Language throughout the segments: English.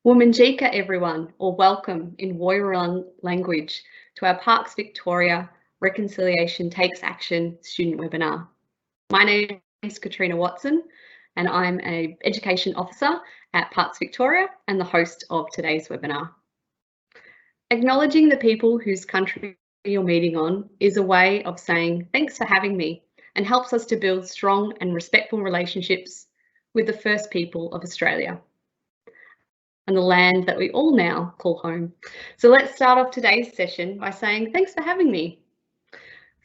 Womanjika everyone, or welcome in Wiggenraad language to our Parks Victoria Reconciliation Takes Action student webinar. My name is Katrina Watson and I'm an Education Officer at Parks Victoria and the host of today's webinar. Acknowledging the people whose country you're meeting on is a way of saying thanks for having me and helps us to build strong and respectful relationships with the first people of Australia and the land that we all now call home. So let's start off today's session by saying thanks for having me.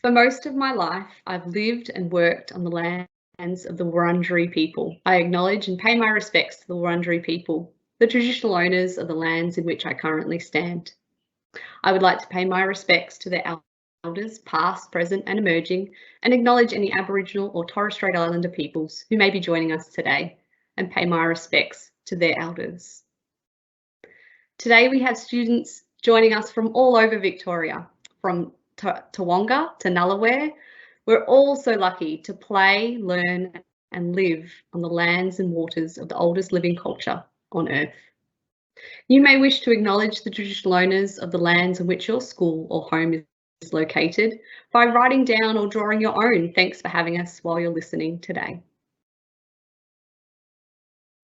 For most of my life, I've lived and worked on the lands of the Wurundjeri people. I acknowledge and pay my respects to the Wurundjeri people, the traditional owners of the lands in which I currently stand. I would like to pay my respects to their elders, past, present and emerging, and acknowledge any Aboriginal or Torres Strait Islander peoples who may be joining us today, and pay my respects to their elders. Today we have students joining us from all over Victoria, from Tawonga to Nullaware. We're all so lucky to play, learn and live on the lands and waters of the oldest living culture on earth. You may wish to acknowledge the traditional owners of the lands in which your school or home is located by writing down or drawing your own. Thanks for having us while you're listening today.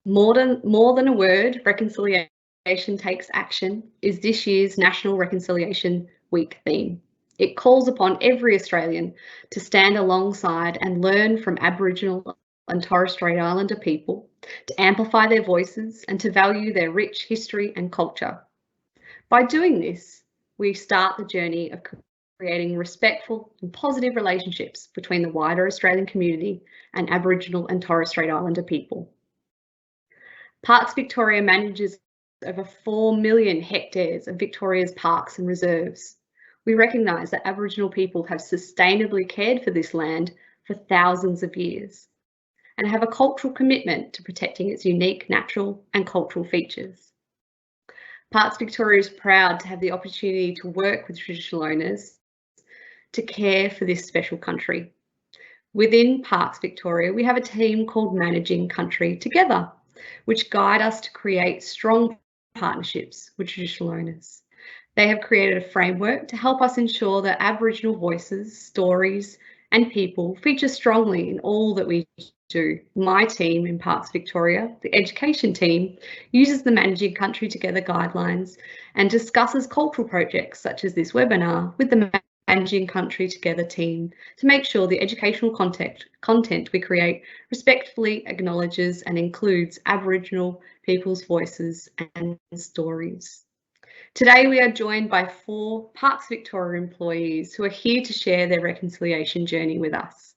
More than a word, reconciliation Takes Action is this year's National Reconciliation Week theme. It calls upon every Australian to stand alongside and learn from Aboriginal and Torres Strait Islander people, to amplify their voices and to value their rich history and culture. By doing this, we start the journey of creating respectful and positive relationships between the wider Australian community and Aboriginal and Torres Strait Islander people. Parks Victoria manages over 4 million hectares of Victoria's parks and reserves. We recognise that Aboriginal people have sustainably cared for this land for thousands of years and have a cultural commitment to protecting its unique natural and cultural features. Parks Victoria is proud to have the opportunity to work with traditional owners to care for this special country. Within Parks Victoria, we have a team called Managing Country Together, which guide us to create strong partnerships with traditional owners. They have created a framework to help us ensure that Aboriginal voices, stories and people feature strongly in all that we do. My team in Parks Victoria, the education team, uses the Managing Country Together guidelines and discusses cultural projects such as this webinar with the Managing Country Together team to make sure the educational content we create respectfully acknowledges and includes Aboriginal people's voices and stories. Today we are joined by 4 Parks Victoria employees who are here to share their reconciliation journey with us.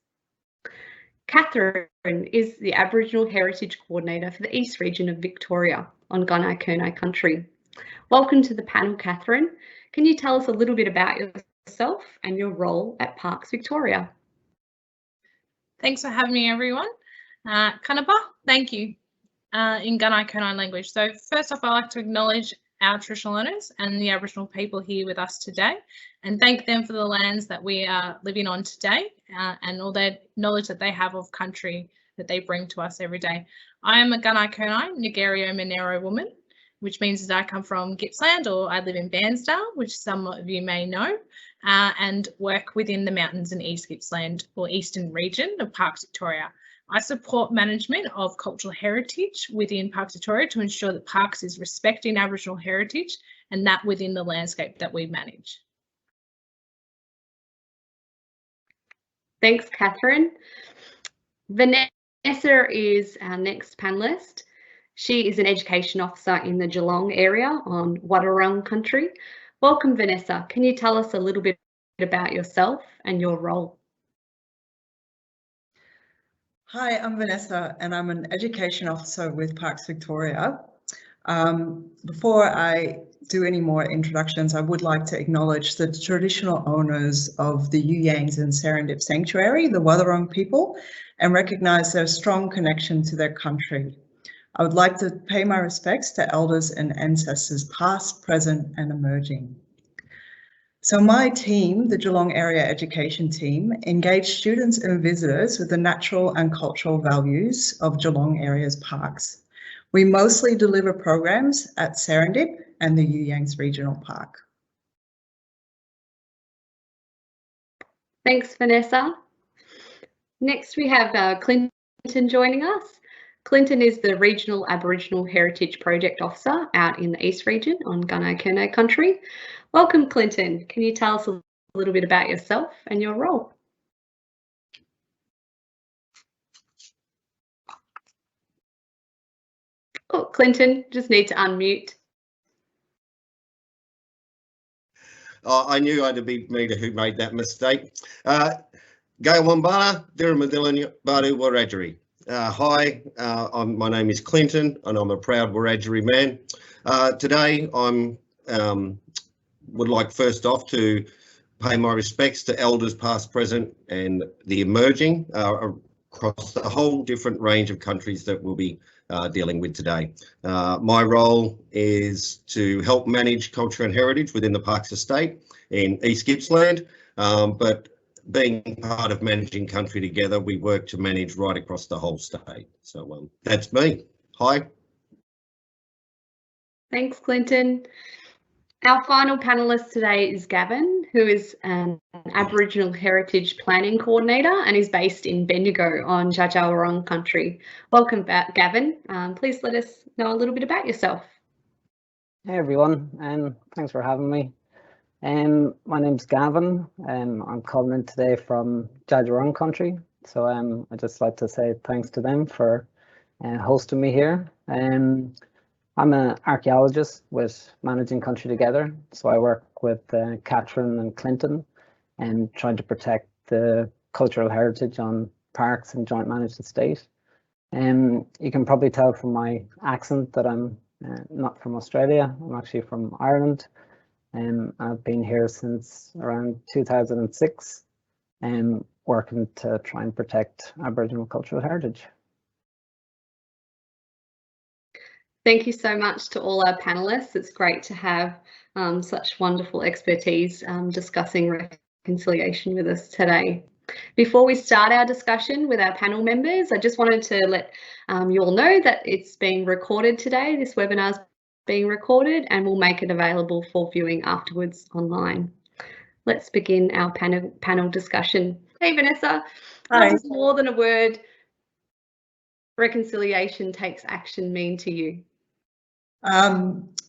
Katherine is the Aboriginal Heritage Coordinator for the East Region of Victoria on Gunai country. Welcome to the panel, Katherine. Can you tell us a little bit about yourself and your role at Parks Victoria? Thanks for having me, everyone. Kanapa, thank you, in Gunai language. So first off, I'd like to acknowledge our traditional owners and the Aboriginal people here with us today and thank them for the lands that we are living on today and all the knowledge that they have of country that they bring to us every day. I am a Gunai Nigerio Monero woman, which means that I come from Gippsland, or I live in Bairnsdale, which some of you may know, and work within the mountains in East Gippsland or Eastern region of Parks Victoria. I support management of cultural heritage within Parks Victoria to ensure that Parks is respecting Aboriginal heritage and that within the landscape that we manage. Thanks, Katherine. Vanessa is our next panellist. She is an education officer in the Geelong area on Wurundjeri country. Welcome, Vanessa. Can you tell us a little bit about yourself and your role? Hi, I'm Vanessa and I'm an education officer with Parks Victoria. Before I do any more introductions, I would like to acknowledge the traditional owners of the Yuyangs and Serendip Sanctuary, the Wurundjeri people, and recognise their strong connection to their country. I would like to pay my respects to elders and ancestors past, present and emerging. So my team, the Geelong Area Education Team, engage students and visitors with the natural and cultural values of Geelong Area's parks. We mostly deliver programs at Serendip and the You Yangs Regional Park. Thanks, Vanessa. Next, we have Clinton joining us. Clinton is the Regional Aboriginal Heritage Project Officer out in the East Region on Gunai-Kurnai country. Welcome, Clinton. Can you tell us a little bit about yourself and your role? Oh, Clinton, just need to unmute. I knew I'd be me who made that mistake. Gay Wambana, Diramadillan Badu Wiradjuri. Hi, my name is Clinton and I'm a proud Wiradjuri man. Today would like first off to pay my respects to elders past, present and the emerging across the whole different range of countries that we'll be dealing with today. My role is to help manage culture and heritage within the Parks Estate in East Gippsland, but being part of managing country together, we work to manage right across the whole state. So that's me. Hi. Thanks, Clinton. Our final panellist today is Gavin, who is an Aboriginal Heritage Planning Coordinator and is based in Bendigo on Dja Dja Wurrung country. Welcome back, Gavin. Please let us know a little bit about yourself. Hey everyone, thanks for having me. My name's Gavin. I'm calling in today from Dja Dja Wurrung country. So I'd just like to say thanks to them for hosting me here. I'm an archaeologist with Managing Country Together, so I work with Katherine and Clinton and trying to protect the cultural heritage on parks and joint managed estate. You can probably tell from my accent that I'm not from Australia, I'm actually from Ireland. I've been here since around 2006 and working to try and protect Aboriginal cultural heritage. Thank you so much to all our panellists. It's great to have such wonderful expertise discussing reconciliation with us today. Before we start our discussion with our panel members, I just wanted to let you all know that it's being recorded today. This webinar is being recorded and we'll make it available for viewing afterwards online. Let's begin our panel discussion. Hey, Vanessa. Hi. What does more than a word reconciliation takes action mean to you?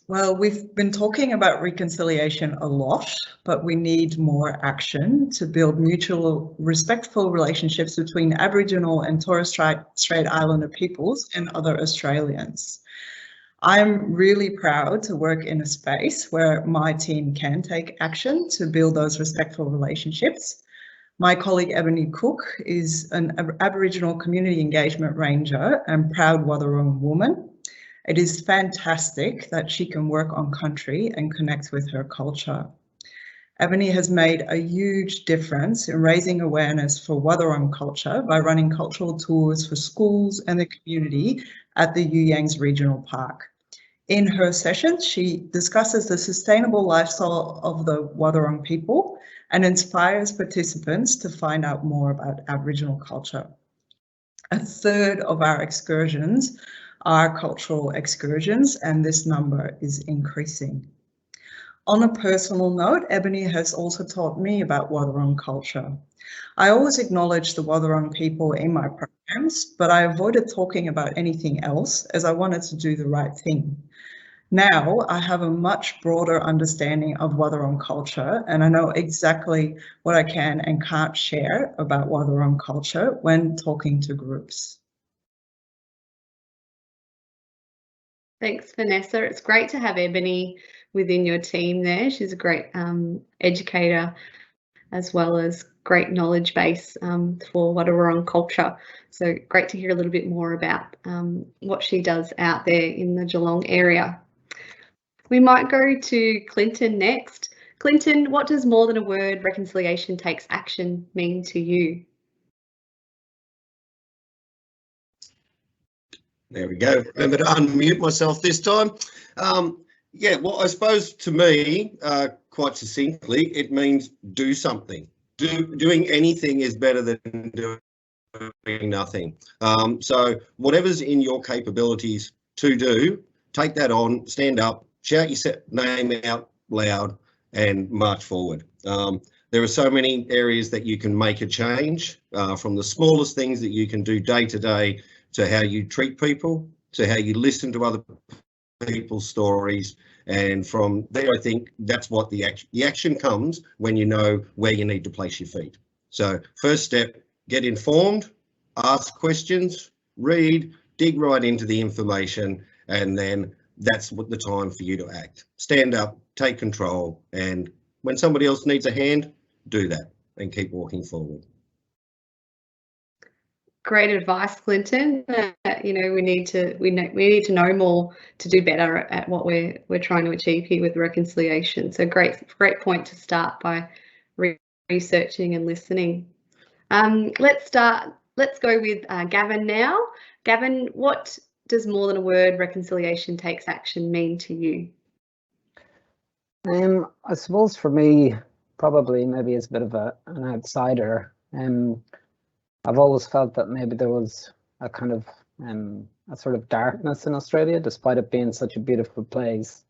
Well, we've been talking about reconciliation a lot, but we need more action to build mutual respectful relationships between Aboriginal and Torres Strait Islander peoples and other Australians. I'm really proud to work in a space where my team can take action to build those respectful relationships. My colleague Ebony Cook is an Aboriginal Community Engagement Ranger and proud Wathaurong woman. It is fantastic that she can work on country and connect with her culture. Ebony has made a huge difference in raising awareness for Wathaurong culture by running cultural tours for schools and the community at the You Yangs Regional Park. In her sessions, she discusses the sustainable lifestyle of the Wathaurong people and inspires participants to find out more about Aboriginal culture. A third of our excursions are cultural excursions, and this number is increasing. On a personal note, Ebony has also taught me about Wathaurong culture. I always acknowledge the Wathaurong people in my programs, but I avoided talking about anything else as I wanted to do the right thing. Now I have a much broader understanding of Wathaurong culture and I know exactly what I can and can't share about Wathaurong culture when talking to groups. Thanks, Vanessa. It's great to have Ebony within your team there. She's a great educator as well as great knowledge base for Wathaurong culture. So great to hear a little bit more about what she does out there in the Geelong area. We might go to Clinton next. Clinton, what does more than a word reconciliation takes action mean to you? There we go. Remember to unmute myself this time. Yeah, well, I suppose to me, quite succinctly, it means do something. Doing anything is better than doing nothing. So whatever's in your capabilities to do, take that on, stand up, shout your name out loud and march forward. There are so many areas that you can make a change, from the smallest things that you can do day to day to how you treat people, to how you listen to other people's stories. And from there, I think that's what the action comes when you know where you need to place your feet. So first step, get informed, ask questions, read, dig right into the information, and then that's what the time for you to act. Stand up, take control, and when somebody else needs a hand, do that and keep walking forward. Great advice, Clinton. You know, we need to know more to do better at what we're trying to achieve here with reconciliation. So great point to start by researching and listening. Let's go with Gavin now. Gavin, what does more than a word reconciliation takes action mean to you? I suppose for me, probably maybe as a bit of an outsider, I've always felt that maybe there was a kind of a sort of darkness in Australia, despite it being such a beautiful place.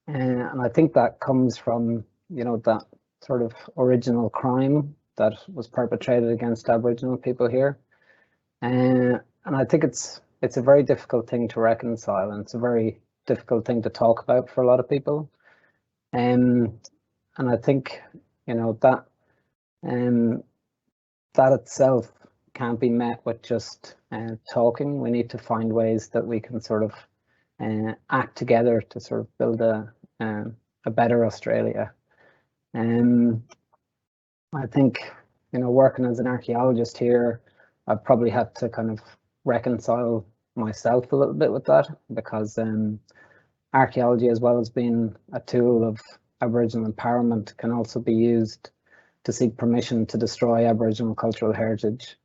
And I think that comes from, you know, that sort of original crime that was perpetrated against Aboriginal people here. And I think it's a very difficult thing to reconcile, and it's a very difficult thing to talk about for a lot of people. And I think, you know, that itself can't be met with just talking. We need to find ways that we can sort of act together to sort of build a better Australia. I think, you know, working as an archaeologist here, I've probably had to kind of reconcile myself a little bit with that, because archaeology, as well as being a tool of Aboriginal empowerment, can also be used to seek permission to destroy Aboriginal cultural heritage.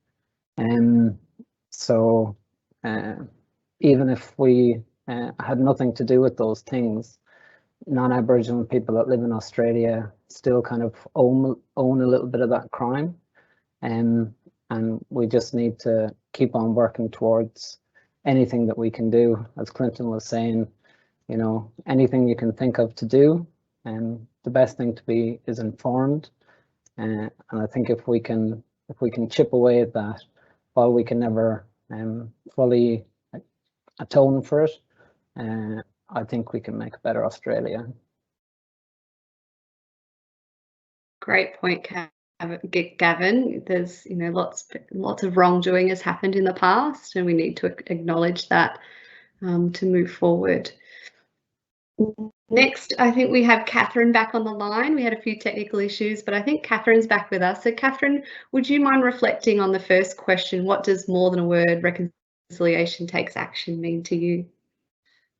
So even if we had nothing to do with those things, non-Aboriginal people that live in Australia still kind of own a little bit of that crime. And we just need to keep on working towards anything that we can do. As Clinton was saying, you know, anything you can think of to do, and the best thing to be is informed. And I think if we can chip away at that, while we can never fully atone for it, I think we can make a better Australia. Great point, Gavin. There's, you know, lots of wrongdoing has happened in the past, and we need to acknowledge that to move forward. Next, I think we have Katherine back on the line. We had a few technical issues, but I think Katherine's back with us. So Katherine, would you mind reflecting on the first question? What does more than a word reconciliation takes action mean to you?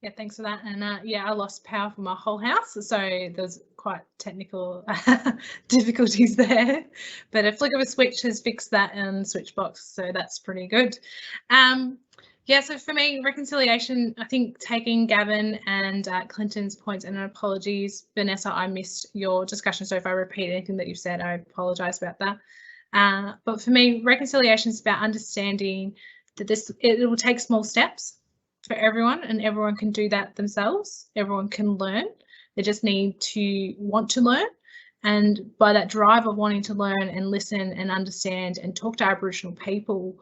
Yeah, thanks for that. And yeah, I lost power for my whole house, so there's quite technical difficulties there. But a flick of a switch has fixed that in switch box, so that's pretty good. Yeah, so for me, reconciliation, I think taking Gavin and Clinton's points, and apologies, Vanessa, I missed your discussion, so if I repeat anything that you've said, I apologise about that. But for me, reconciliation is about understanding that it will take small steps for everyone, and everyone can do that themselves. Everyone can learn. They just need to want to learn. And by that drive of wanting to learn and listen and understand and talk to Aboriginal people,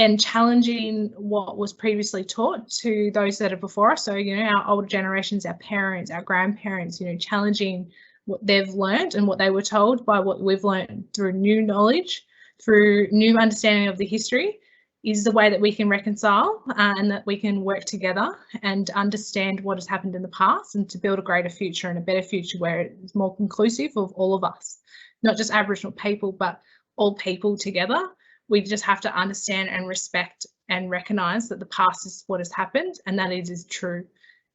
and challenging what was previously taught to those that are before us. So, you know, our older generations, our parents, our grandparents, you know, challenging what they've learned and what they were told by what we've learned through new knowledge, through new understanding of the history, is the way that we can reconcile and that we can work together and understand what has happened in the past, and to build a greater future and a better future where it's more inclusive of all of us, not just Aboriginal people, but all people together. We just have to understand and respect and recognise that the past is what has happened, and that is true,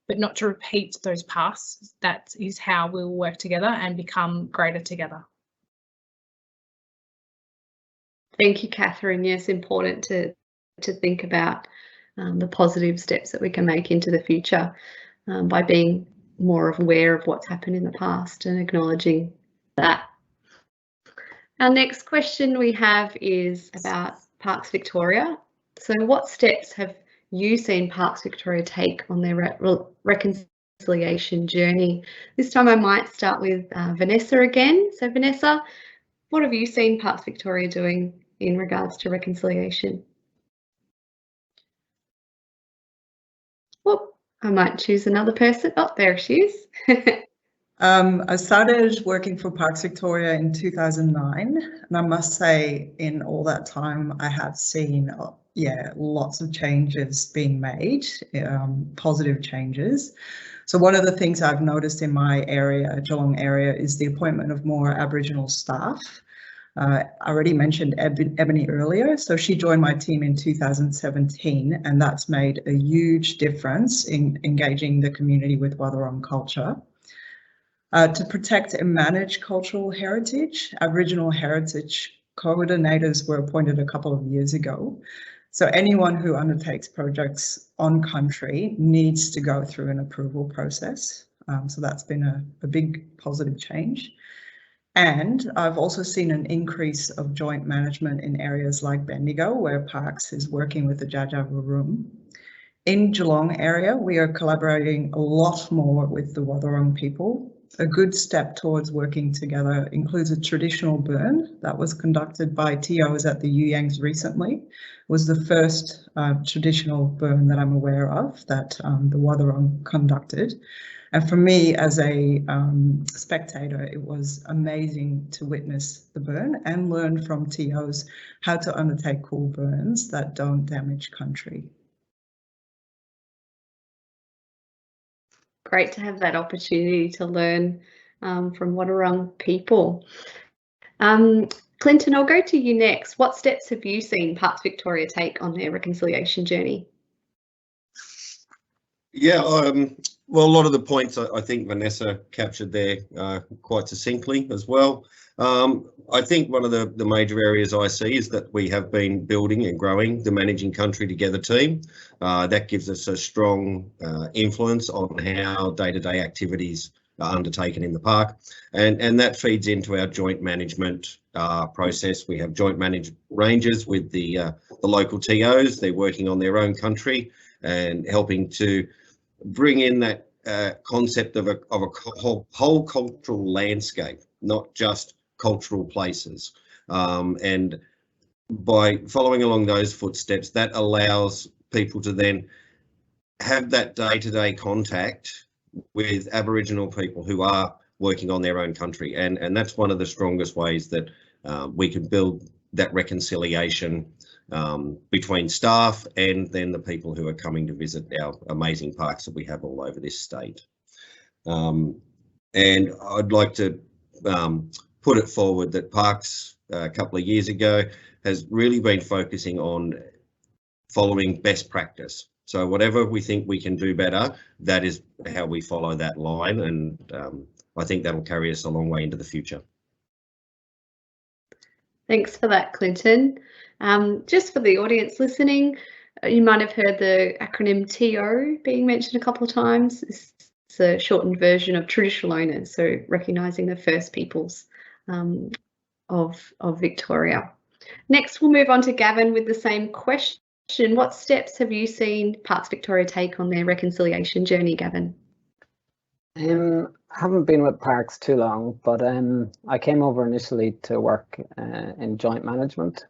but not to repeat those pasts. That is how we'll work together and become greater together. Thank you, Katherine. Yes, important to think about the positive steps that we can make into the future by being more aware of what's happened in the past and acknowledging that. Our next question we have is about Parks Victoria. So what steps have you seen Parks Victoria take on their reconciliation journey? This time I might start with Vanessa again. So Vanessa, what have you seen Parks Victoria doing in regards to reconciliation? Whoop, I might choose another person. Oh, there she is. I started working for Parks Victoria in 2009, and I must say in all that time I have seen lots of changes being made, positive changes. So one of the things I've noticed in my area, Geelong area, is the appointment of more Aboriginal staff. I already mentioned Ebony earlier, so she joined my team in 2017, and that's made a huge difference in engaging the community with Wathaurong culture. To protect and manage cultural heritage, Aboriginal heritage coordinators were appointed a couple of years ago. So anyone who undertakes projects on country needs to go through an approval process. So that's been a big positive change. And I've also seen an increase of joint management in areas like Bendigo, where Parks is working with the Dja Dja Wurrung. In Geelong area, we are collaborating a lot more with the Wathaurong people. A good step towards working together includes a traditional burn that was conducted by TOs at the Yuyangs recently. It was the first traditional burn that I'm aware of that the Wathaurong conducted. And for me as a spectator, it was amazing to witness the burn and learn from TOs how to undertake cool burns that don't damage country. Great to have that opportunity to learn from Wathaurong people. Clinton, I'll go to you next. What steps have you seen Parks Victoria take on their reconciliation journey? Yeah, well, a lot of the points I think Vanessa captured there quite succinctly as well. I think one of the major areas I see is that we have been building and growing the Managing Country Together team. That gives us a strong influence on how day-to-day activities are undertaken in the park, and that feeds into our joint management process. We have joint managed rangers with the local TOs. They're working on their own country and helping to bring in that concept of a whole cultural landscape, not just cultural places. And by following along those footsteps, that allows people to then have that day-to-day contact with Aboriginal people who are working on their own country. And that's one of the strongest ways that we can build that reconciliation between staff and then the people who are coming to visit our amazing parks that we have all over this state. And I'd like to put it forward that Parks a couple of years ago has really been focusing on following best practice. So whatever we think we can do better, that is how we follow that line, and I think that'll carry us a long way into the future. Thanks for that, Clinton. Just for the audience listening, you might have heard the acronym TO being mentioned a couple of times. It's a shortened version of traditional owners, so recognising the First Peoples of Victoria. Next, we'll move on to Gavin with the same question. What steps have you seen Parks Victoria take on their reconciliation journey, Gavin? I haven't been with Parks too long, but I came over initially to work in joint management,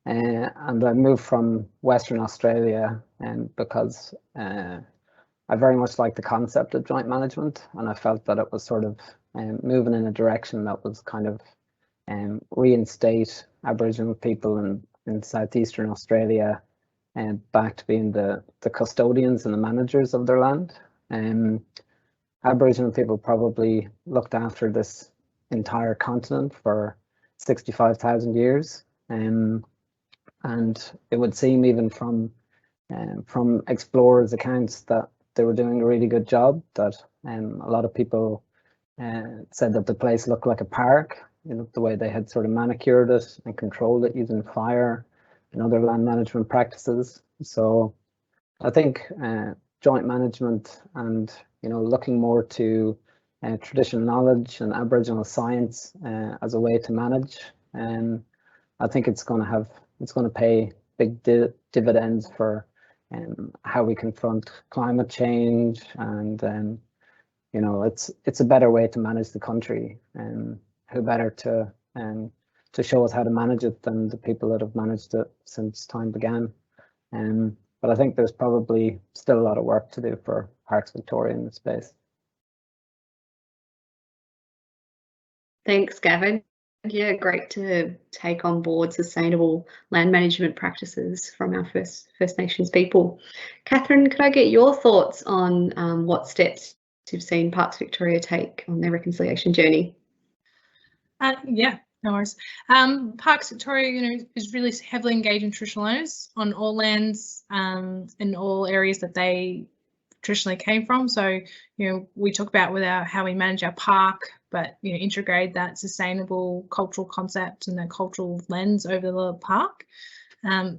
and I moved from Western Australia because I very much like the concept of joint management, and I felt that it was sort of moving in a direction that was kind of reinstate Aboriginal people in southeastern Australia and back to being the custodians and the managers of their land. Aboriginal people probably looked after this entire continent for 65,000 years, and it would seem even from explorers' accounts that they were doing a really good job. That a lot of people said that the place looked like a park, you know, the way they had sort of manicured it and controlled it using fire and other land management practices. So I think joint management and, you know, looking more to traditional knowledge and Aboriginal science as a way to manage, I think it's going to pay big dividends for how we confront climate change, and you know, it's a better way to manage the country, and who better to show us how to manage it than the people that have managed it since time began. But I think there's probably still a lot of work to do for Parks Victoria in this space. Thanks, Gavin. Yeah, great to take on board sustainable land management practices from our First Nations people. Katherine, could I get your thoughts on what steps you've seen Parks Victoria take on their reconciliation journey? Yeah, no worries. Parks Victoria, you know, is really heavily engaged in traditional owners on all lands in all areas that they traditionally came from. So, you know, we talk about with how we manage our park, but, you know, integrate that sustainable cultural concept and that cultural lens over the park.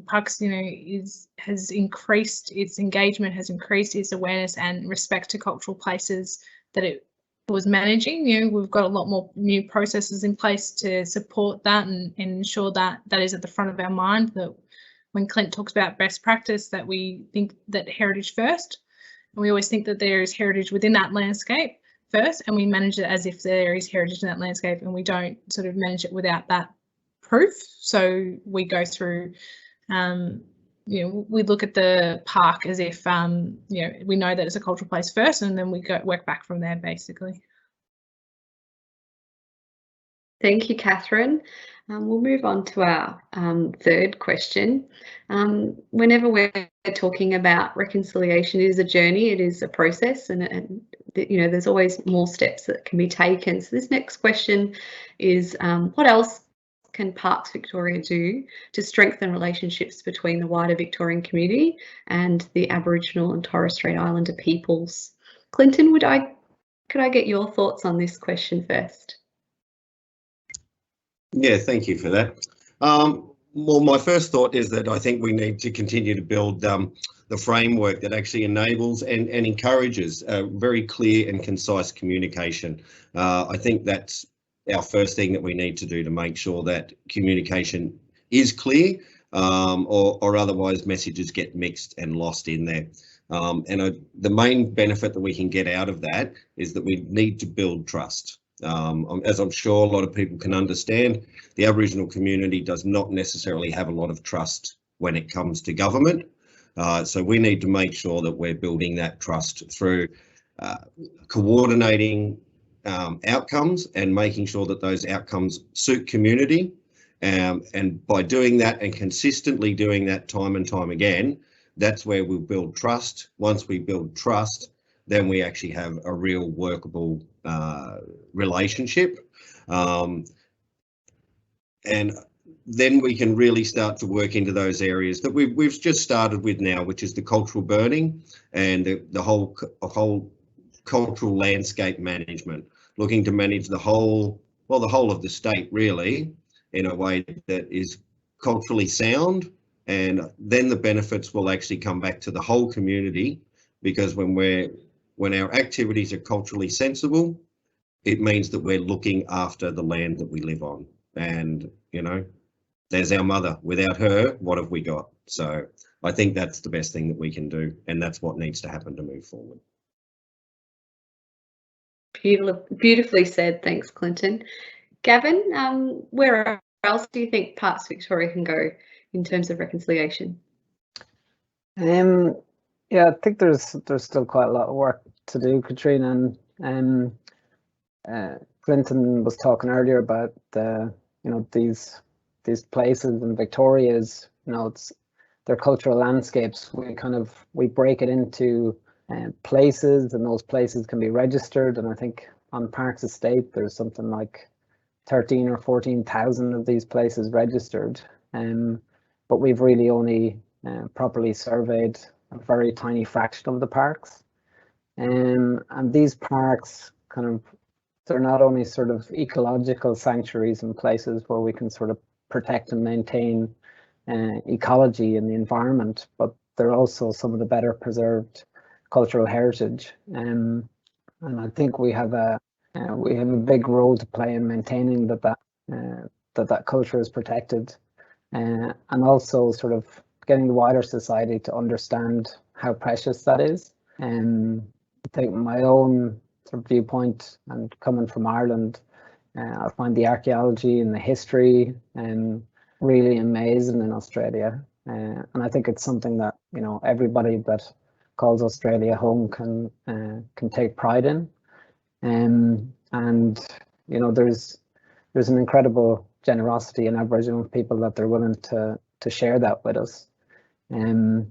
Parks, you know, has increased its engagement, has increased its awareness and respect to cultural places that it was managing. You know, we've got a lot more new processes in place to support that and ensure that that is at the front of our mind, that when Clint talks about best practice, that we think that heritage first. And we always think that there is heritage within that landscape first, and we manage it as if there is heritage in that landscape, and we don't sort of manage it without that proof. So we go through, you know, we look at the park as if, you know, we know that it's a cultural place first, and then we work back from there, basically. Thank you, Katherine. We'll move on to our third question. Whenever we're talking about reconciliation, it is a journey, it is a process, and you know, there's always more steps that can be taken. So this next question is, what else can Parks Victoria do to strengthen relationships between the wider Victorian community and the Aboriginal and Torres Strait Islander peoples? Clinton, could I get your thoughts on this question first? Yeah, thank you for that. Well, my first thought is that I think we need to continue to build the framework that actually enables and encourages very clear and concise communication. I think that's our first thing that we need to do to make sure that communication is clear, or otherwise messages get mixed and lost in there. The main benefit that we can get out of that is that we need to build trust. As I'm sure a lot of people can understand, the Aboriginal community does not necessarily have a lot of trust when it comes to government. So we need to make sure that we're building that trust through coordinating outcomes and making sure that those outcomes suit community. And by doing that and consistently doing that time and time again, that's where we'll build trust. Once we build trust, then we actually have a real workable relationship. And then we can really start to work into those areas that we've just started with now, which is the cultural burning and the whole cultural landscape management, looking to manage the whole of the state really in a way that is culturally sound. And then the benefits will actually come back to the whole community, because when our activities are culturally sensible, it means that we're looking after the land that we live on. And, you know, there's our mother. Without her, what have we got? So I think that's the best thing that we can do, and that's what needs to happen to move forward. Beautifully said. Thanks, Clinton. Gavin, where else do you think Parks Victoria can go in terms of reconciliation? Yeah, I think there's still quite a lot of work to do, Katrina, and Clinton was talking earlier about you know, these places in Victoria's, you know, their cultural landscapes. We break it into places, and those places can be registered. And I think on Parks Estate there's something like 13 or 14,000 of these places registered, but we've really only properly surveyed a very tiny fraction of the parks. And these parks they're not only sort of ecological sanctuaries and places where we can sort of protect and maintain ecology in the environment, but they're also some of the better preserved cultural heritage. And I think we have a big role to play in maintaining that culture is protected, and also sort of getting the wider society to understand how precious that is. I think my own sort of viewpoint, and coming from Ireland, I find the archaeology and the history really amazing in Australia. And I think it's something that, you know, everybody that calls Australia home can take pride in. And you know, there's an incredible generosity in Aboriginal people that they're willing to share that with us. And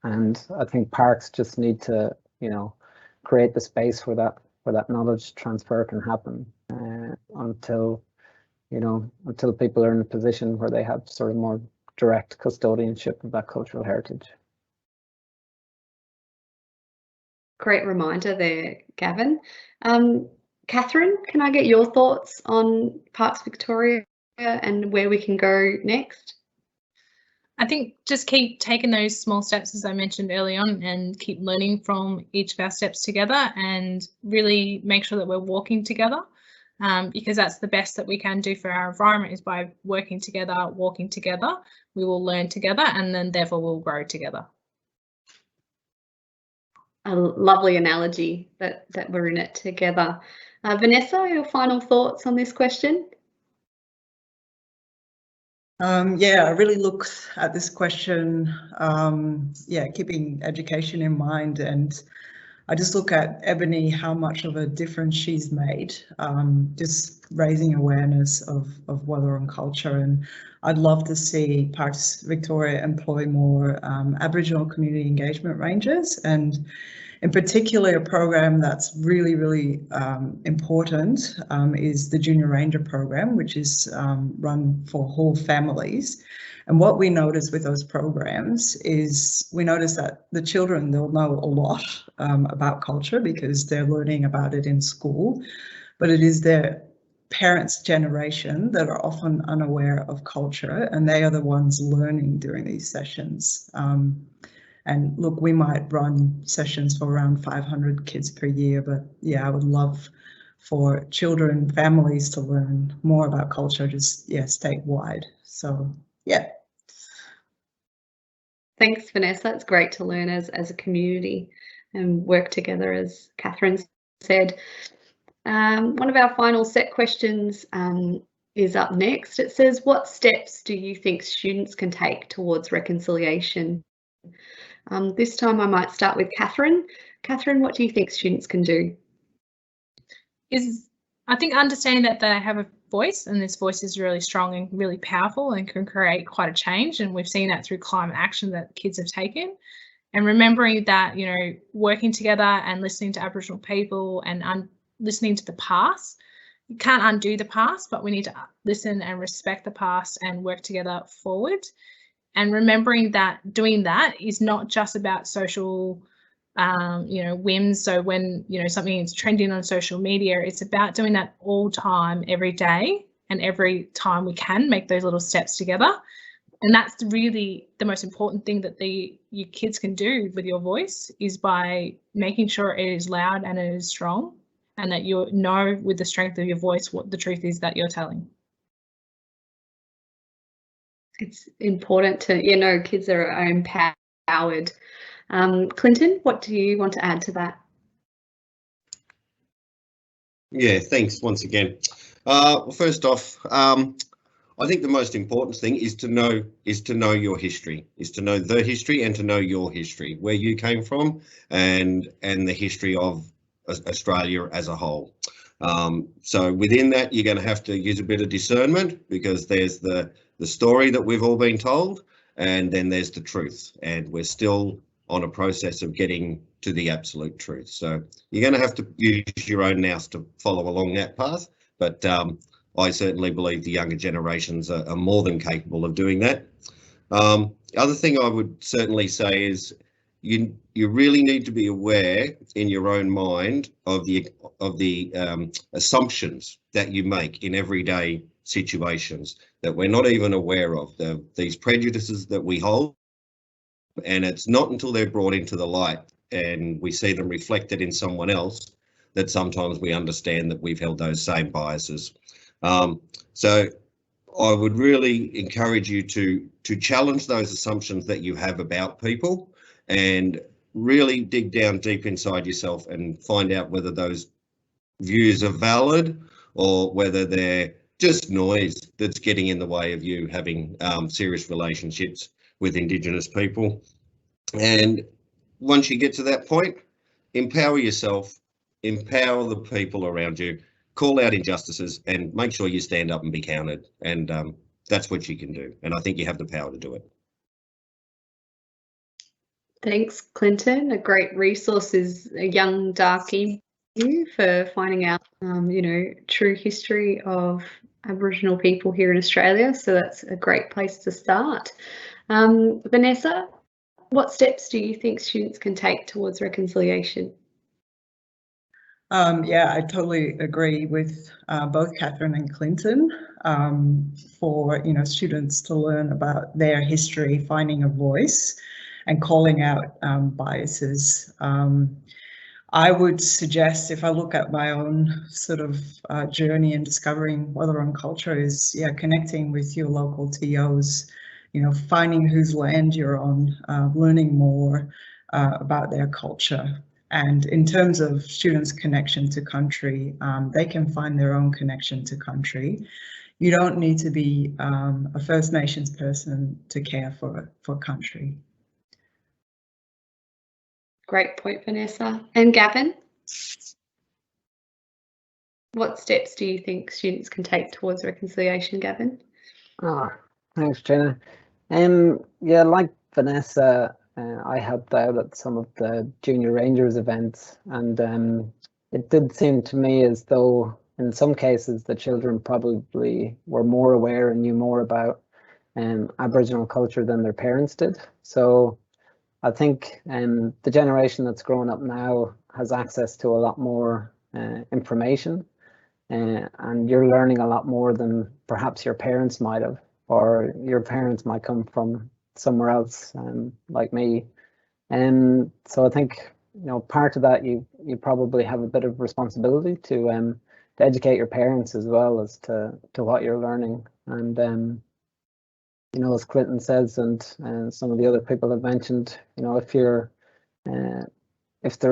I think parks just need to, you know, create the space where that knowledge transfer can happen until people are in a position where they have sort of more direct custodianship of that cultural heritage. Great reminder there, Gavin. Katherine, can I get your thoughts on Parks Victoria and where we can go next? I think just keep taking those small steps, as I mentioned early on, and keep learning from each of our steps together, and really make sure that we're walking together, because that's the best that we can do for our environment, is by working together, walking together. We will learn together, and then therefore we'll grow together. A lovely analogy that we're in it together. Vanessa, your final thoughts on this question? Yeah, I really look at this question, keeping education in mind, and I just look at Ebony, how much of a difference she's made, just raising awareness of Wathaurong culture. And I'd love to see Parks Victoria employ more Aboriginal community engagement rangers, and in particular, a program that's really, really important is the Junior Ranger program, which is run for whole families. And what we notice with those programs is we notice that the children, they'll know a lot about culture because they're learning about it in school, but it is their parents' generation that are often unaware of culture, and they are the ones learning during these sessions. And look, we might run sessions for around 500 kids per year, but yeah, I would love for children, families to learn more about culture, just statewide. So yeah. Thanks, Vanessa. It's great to learn as a community and work together, as Katherine said. One of our final set questions is up next. It says, what steps do you think students can take towards reconciliation? This time I might start with Katherine. Katherine, what do you think students can do? I think understanding that they have a voice, and this voice is really strong and really powerful and can create quite a change. And we've seen that through climate action that kids have taken. And remembering that, you know, working together and listening to Aboriginal people and listening to the past. You can't undo the past, but we need to listen and respect the past and work together forward. And remembering that doing that is not just about social, whims. So when, something is trending on social media, it's about doing that all time, every day, and every time we can make those little steps together. And that's really the most important thing that you kids can do with your voice, is by making sure it is loud and it is strong, and that you know with the strength of your voice what the truth is that you're telling. It's important to, kids are empowered. Clinton, what do you want to add to that? Yeah, thanks once again. Well, first off, I think the most important thing is to know your history, is to know the history and to know your history, where you came from, and the history of Australia as a whole. So within that, you're going to have to use a bit of discernment, because there's the story that we've all been told, and then there's the truth, and we're still on a process of getting to the absolute truth. So you're going to have to use your own nous to follow along that path, but I certainly believe the younger generations are more than capable of doing that. Other thing I would certainly say is you really need to be aware in your own mind of the assumptions that you make in everyday situations that we're not even aware of, these prejudices that we hold. And it's not until they're brought into the light and we see them reflected in someone else that sometimes we understand that we've held those same biases. So I would really encourage you to challenge those assumptions that you have about people and really dig down deep inside yourself and find out whether those views are valid or whether they're just noise that's getting in the way of you having serious relationships with Indigenous people. And once you get to that point, empower yourself, empower the people around you, call out injustices and make sure you stand up and be counted. And that's what you can do. And I think you have the power to do it. Thanks, Clinton. A great resource is a young dark emu for finding out, you know, true history of Aboriginal people here in Australia. So that's a great place to start. Vanessa, what steps do you think students can take towards reconciliation? Yeah, I totally agree with both Katherine and Clinton. For students to learn about their history, finding a voice, and calling out biases. I would suggest, if I look at my own sort of journey in discovering Wathaurong culture, is connecting with your local TOs, finding whose land you're on, learning more about their culture. And in terms of students' connection to country, they can find their own connection to country. You don't need to be a First Nations person to care for country. Great point, Vanessa. And Gavin, what steps do you think students can take towards reconciliation, Gavin? Thanks, Gina. Yeah, like Vanessa, I helped out at some of the Junior Rangers events, and it did seem to me as though in some cases the children probably were more aware and knew more about Aboriginal culture than their parents did. So I think the generation that's growing up now has access to a lot more information, and you're learning a lot more than perhaps your parents might have, or your parents might come from somewhere else, like me. So I think part of that you probably have a bit of responsibility to educate your parents as well as to what you're learning. And as Clinton says, and some of the other people have mentioned, if there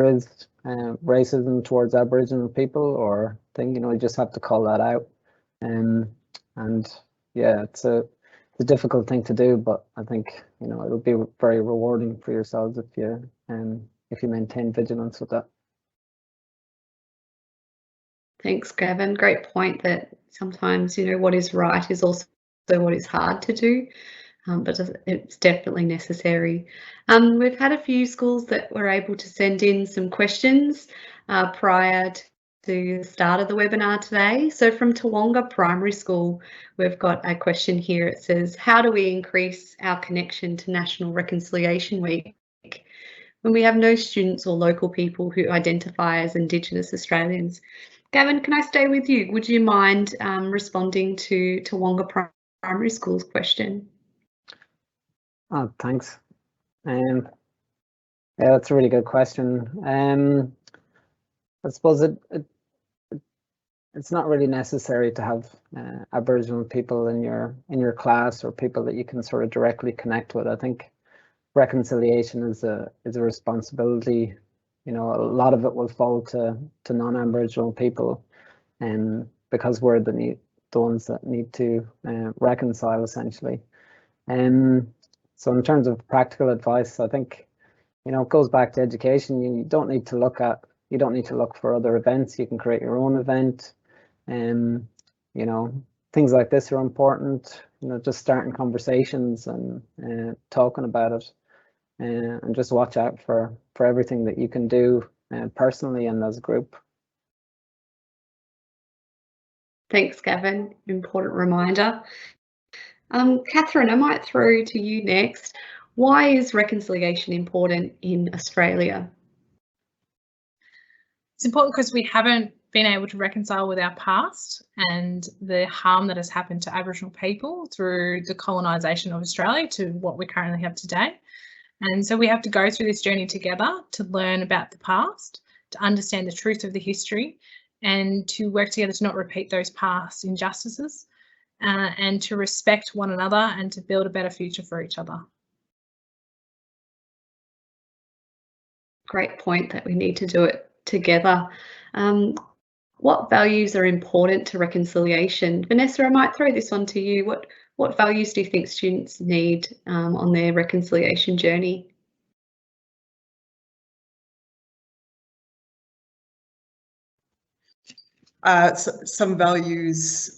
is racism towards Aboriginal people or thing, you just have to call that out. And yeah, it's a difficult thing to do, but I think it'll be very rewarding for yourselves if you maintain vigilance with that. Thanks, Gavin. Great point that sometimes what is right is also what is hard to do, but it's definitely necessary. We've had a few schools that were able to send in some questions prior to the start of the webinar today. So from Tawonga Primary School, we've got a question here. It says, how do we increase our connection to National Reconciliation Week when we have no students or local people who identify as Indigenous Australians? Gavin, can I stay with you? Would you mind responding to Tawonga Primary School's question? Oh, thanks. Yeah, that's a really good question. I suppose it's not really necessary to have Aboriginal people in your class or people that you can sort of directly connect with. I think reconciliation is a responsibility. A lot of it will fall to non-Aboriginal people, and because we're the ones that need to reconcile essentially. So in terms of practical advice, I think it goes back to education. You don't need to look for other events. You can create your own event. Things like this are important. Just starting conversations and talking about it, and just watch out for everything that you can do personally and as a group. Thanks, Gavin. Important reminder. Katherine, I might throw to you next. Why is reconciliation important in Australia? It's important because we haven't been able to reconcile with our past and the harm that has happened to Aboriginal people through the colonisation of Australia to what we currently have today. And so we have to go through this journey together to learn about the past, to understand the truth of the history, and to work together to not repeat those past injustices. and to respect one another and to build a better future for each other. Great point that we need to do it together. What values are important to reconciliation? Vanessa, I might throw this one to you. What values do you think students need on their reconciliation journey? Some values,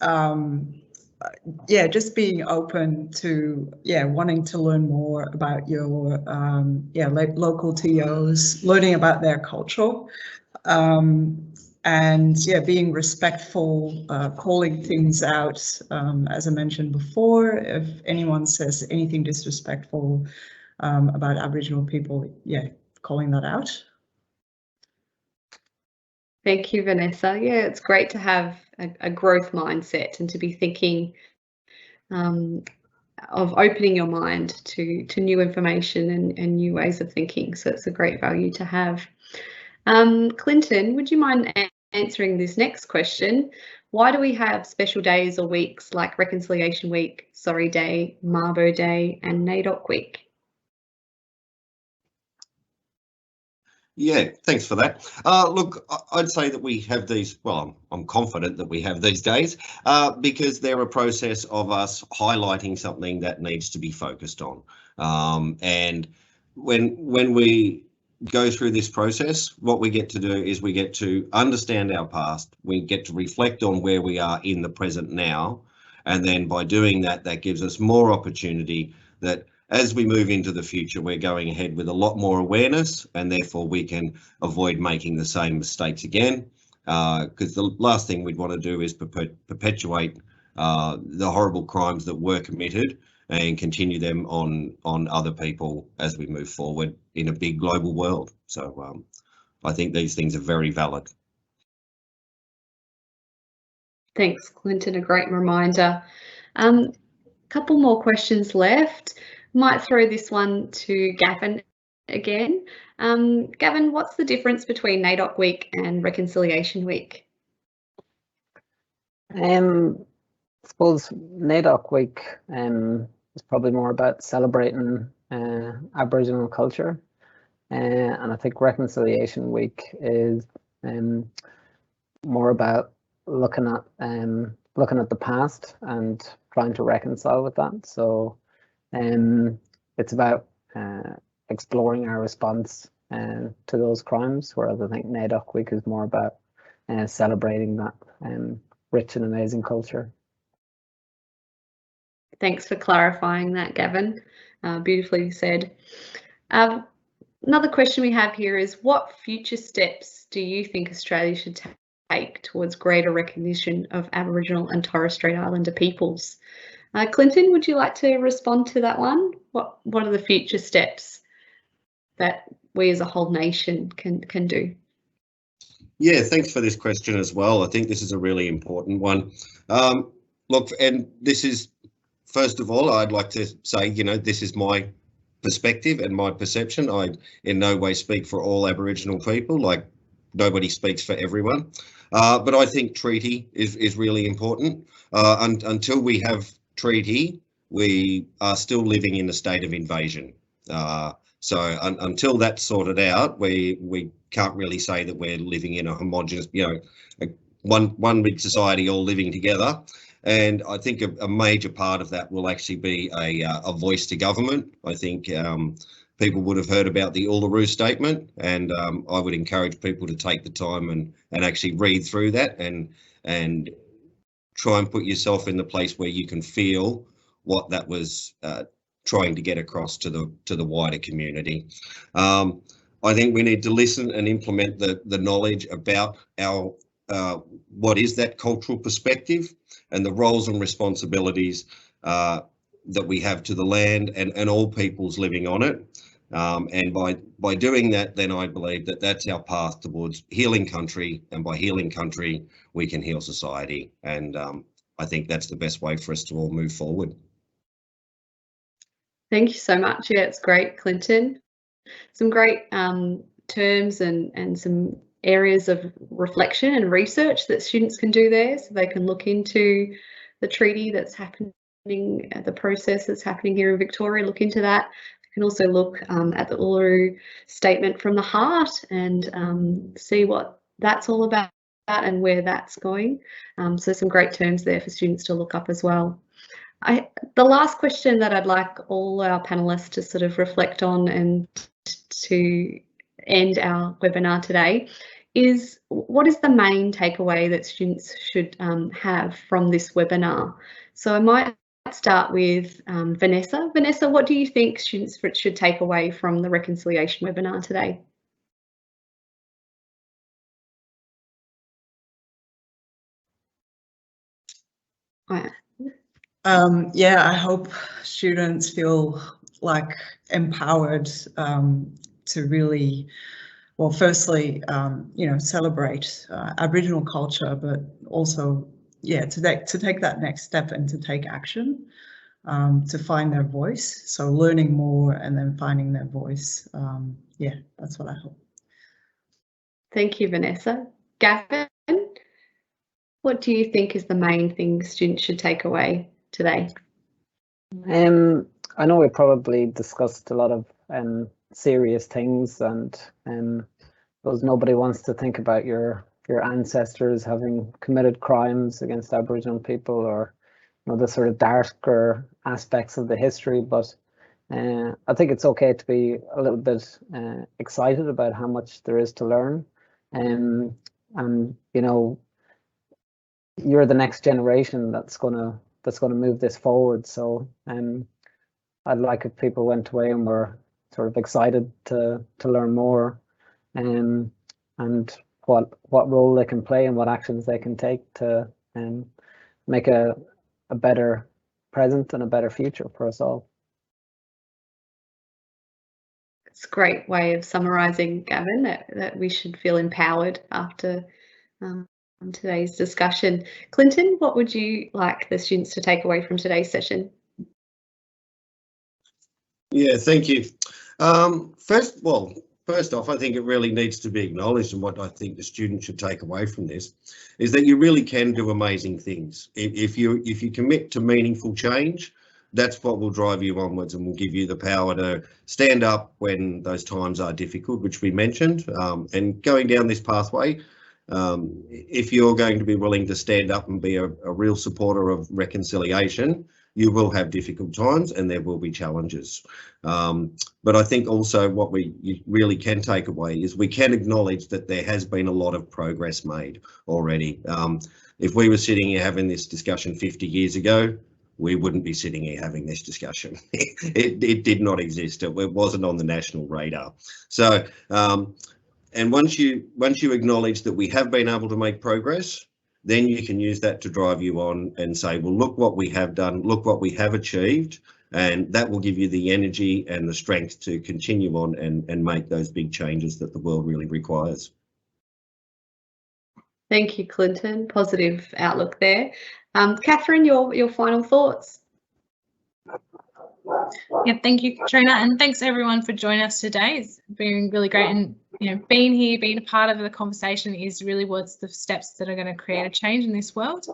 yeah, just being open to, wanting to learn more about your, local TOs, learning about their culture, and being respectful, calling things out, as I mentioned before. If anyone says anything disrespectful about Aboriginal people, calling that out. Thank you, Vanessa. Yeah, it's great to have a growth mindset and to be thinking of opening your mind to new information and new ways of thinking. So it's a great value to have. Clinton, would you mind answering this next question? Why do we have special days or weeks like Reconciliation Week, Sorry Day, Mabo Day and NAIDOC Week? Yeah, thanks for that. Look, I'd say that we have these, well, I'm confident that we have these days because they're a process of us highlighting something that needs to be focused on. And when we go through this process, what we get to do is we get to understand our past, we get to reflect on where we are in the present now, and then by doing that, that gives us more opportunity that as we move into the future, we're going ahead with a lot more awareness, and therefore we can avoid making the same mistakes again. Because the last thing we'd want to do is perpetuate the horrible crimes that were committed and continue them on other people as we move forward in a big global world. So I think these things are very valid. Thanks, Clinton. A great reminder. Couple more questions left. Might throw this one to Gavin again. Gavin, what's the difference between NAIDOC Week and Reconciliation Week? I suppose NAIDOC Week is probably more about celebrating Aboriginal culture, and I think Reconciliation Week is more about looking at the past and trying to reconcile with that. So it's about exploring our response to those crimes, whereas I think NAIDOC Week is more about celebrating that rich and amazing culture. Thanks for clarifying that, Gavin. Beautifully said. Another question we have here is, what future steps do you think Australia should take towards greater recognition of Aboriginal and Torres Strait Islander peoples? Clinton, would you like to respond to that one? What are the future steps that we as a whole nation can do? Yeah, thanks for this question as well. I think this is a really important one. Look, and this is, first of all, I'd like to say, this is my perspective and my perception. I in no way speak for all Aboriginal people, like nobody speaks for everyone. But I think treaty is really important. Until we have treaty, we are still living in a state of invasion. So until that's sorted out, we can't really say that we're living in a homogenous, one big society all living together. And I think a major part of that will actually be a voice to government. I think people would have heard about the Uluru Statement, and I would encourage people to take the time and actually read through that and try and put yourself in the place where you can feel what that was trying to get across to the wider community. I think we need to listen and implement the knowledge about our what is that cultural perspective and the roles and responsibilities that we have to the land and all peoples living on it. And by doing that, then I believe that that's our path towards healing country, and by healing country, we can heal society. And I think that's the best way for us to all move forward. Thank you so much. Yeah, it's great, Clinton. Some great terms and some areas of reflection and research that students can do there, so they can look into the treaty that's happening, the process that's happening here in Victoria, look into that. You can also look at the Uluru Statement from the Heart and see what that's all about and where that's going. So some great terms there for students to look up as well. The last question that I'd like all our panelists to sort of reflect on and to end our webinar today is, what is the main takeaway that students should have from this webinar? So I might start with Vanessa. Vanessa, what do you think students should take away from the reconciliation webinar today? Yeah, I hope students feel like empowered to really, well, firstly, you know, celebrate Aboriginal culture, but also, yeah, to take that next step and to take action, to find their voice. So learning more and then finding their voice. Yeah, that's what I hope. Thank you, Vanessa. Gavin, what do you think is the main thing students should take away today? I know we probably discussed a lot of serious things, and because nobody wants to think about your ancestors having committed crimes against Aboriginal people, or you know, the sort of darker aspects of the history. But I think it's okay to be a little bit excited about how much there is to learn, and you know, you're the next generation that's gonna move this forward. So I'd like if people went away and were sort of excited to learn more, and what role they can play and what actions they can take to make a better present and a better future for us all. It's a great way of summarising, Gavin, that we should feel empowered after today's discussion. Clinton, what would you like the students to take away from today's session? Yeah, thank you. First off, I think it really needs to be acknowledged, and what I think the students should take away from this is that you really can do amazing things. If you commit to meaningful change, that's what will drive you onwards and will give you the power to stand up when those times are difficult, which we mentioned. And going down this pathway, if you're going to be willing to stand up and be a real supporter of reconciliation, you will have difficult times and there will be challenges. But I think also what you really can take away is we can acknowledge that there has been a lot of progress made already. If we were sitting here having this discussion 50 years ago, we wouldn't be sitting here having this discussion. It did not exist. It wasn't on the national radar. So, and once you acknowledge that we have been able to make progress, then you can use that to drive you on and say, well, look what we have done, look what we have achieved, and that will give you the energy and the strength to continue on and make those big changes that the world really requires. Thank you, Clinton. Positive outlook there. Katherine, your final thoughts. Yeah, thank you, Katrina, and thanks everyone for joining us today. It's been really great, and you know, being here, being a part of the conversation is really what's the steps that are going to create a change in this world.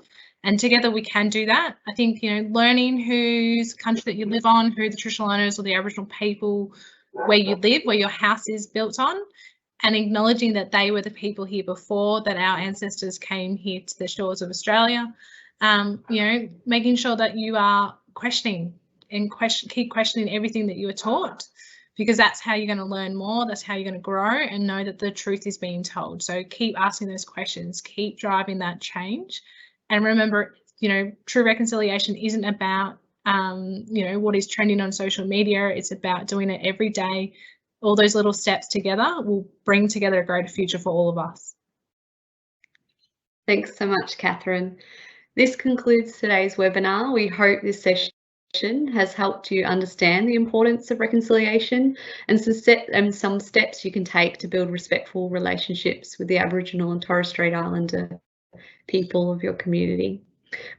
And together we can do that. I think, you know, learning whose country that you live on, who the traditional owners or the Aboriginal people, where you live, where your house is built on, and acknowledging that they were the people here before, that our ancestors came here to the shores of Australia. You know, making sure that you are questioning and keep questioning everything that you were taught, because that's how you're going to learn more, that's how you're going to grow and know that the truth is being told. So keep asking those questions, keep driving that change, and remember, you know, true reconciliation isn't about you know, what is trending on social media. It's about doing it every day. All those little steps together will bring together a greater future for all of us. Thanks so much, Katherine. This concludes today's webinar. We hope this session has helped you understand the importance of reconciliation and some steps you can take to build respectful relationships with the Aboriginal and Torres Strait Islander people of your community.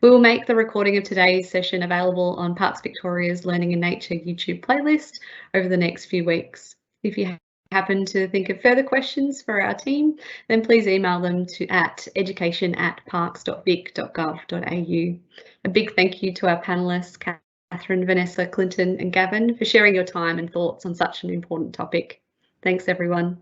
We will make the recording of today's session available on Parks Victoria's Learning in Nature YouTube playlist over the next few weeks. If you happen to think of further questions for our team, then please email them to education@parks.vic.gov.au. A big thank you to our panellists, Katherine, Vanessa, Clinton and Gavin, for sharing your time and thoughts on such an important topic. Thanks everyone.